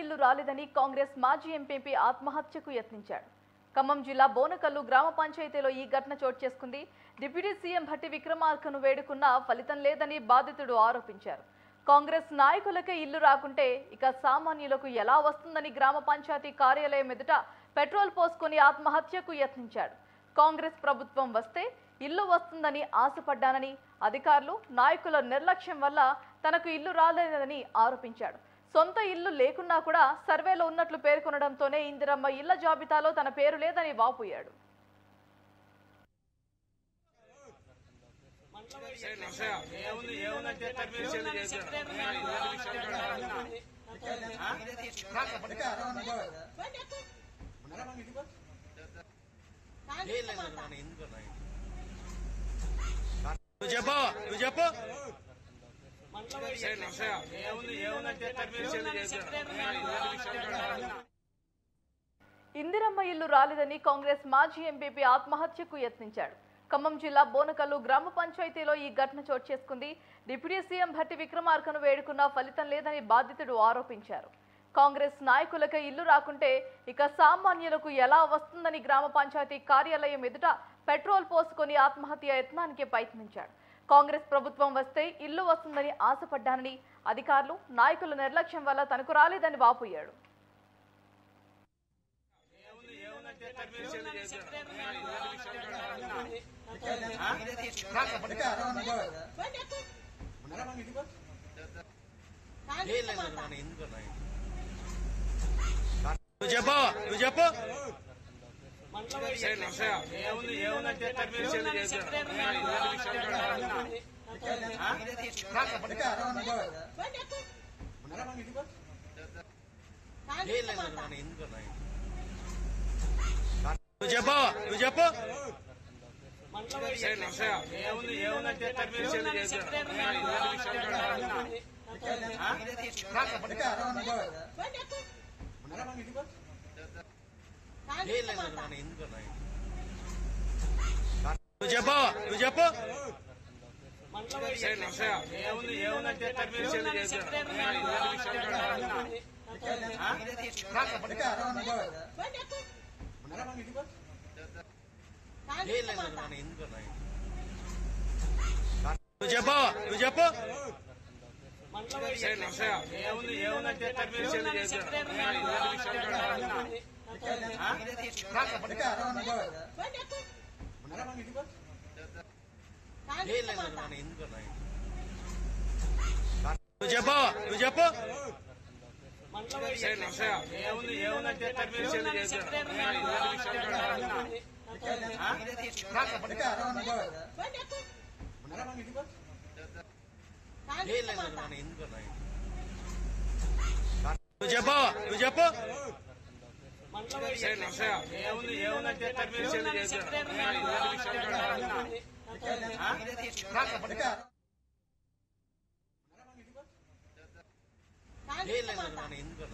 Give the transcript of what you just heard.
ఇల్లు రాలేదని కాంగ్రెస్ మాజీ ఎంపీ ఆత్మహత్యకు యత్నించాడు. ఖమ్మం జిల్లా బోనకల్లు గ్రామ పంచాయతీలో ఈ ఘటన చోటు చేసుకుంది. డిప్యూటీ సీఎం భట్టి విక్రమార్కను వేడుకున్నా ఫలితం లేదని బాధితుడు ఆరోపించారు. కాంగ్రెస్ నాయకులకే ఇల్లు రాకుంటే ఇక సామాన్యులకు ఎలా వస్తుందని గ్రామ పంచాయతీ కార్యాలయం ఎదుట పెట్రోల్ పోసుకొని ఆత్మహత్యకు యత్నించాడు. కాంగ్రెస్ ప్రభుత్వం వస్తే ఇల్లు వస్తుందని ఆశపడ్డానని, అధికారులు నాయకుల నిర్లక్ష్యం వల్ల తనకు ఇల్లు రాలేదని ఆరోపించాడు. సొంత ఇల్లు లేకున్నా కూడా సర్వేలో ఉన్నట్లు పేర్కొనడంతోనే ఇందిరమ్మ ఇళ్ల జాబితాలో తన పేరు లేదని వాపోయాడు. ఇందిరమ్మ ఇల్లు రాలేదని కాంగ్రెస్ మాజీ ఎంపీ ఆత్మహత్యకు యత్నించాడు. ఖమ్మం జిల్లా బోనకల్లు గ్రామ పంచాయతీలో ఈ ఘటన చోటు చేసుకుంది. డిప్యూటీ సీఎం భట్టి విక్రమార్కను వేడుకున్నా ఫలితం లేదని బాధితుడు ఆరోపించారు. కాంగ్రెస్ నాయకులకే ఇల్లు రాకుంటే ఇక సామాన్యులకు ఎలా వస్తుందని గ్రామ పంచాయతీ కార్యాలయం ఎదుట పెట్రోల్ పోసుకొని ఆత్మహత్య యత్నానికి ప్రయత్నించాడు. కాంగ్రెస్ ప్రభుత్వం వస్తే ఇల్లు వస్తుందని ఆశపడ్డానని, అధికారులు నాయకుల నిర్లక్ష్యం వల్ల తనకు రాలేదని వాపోయాడు. ఎందుకు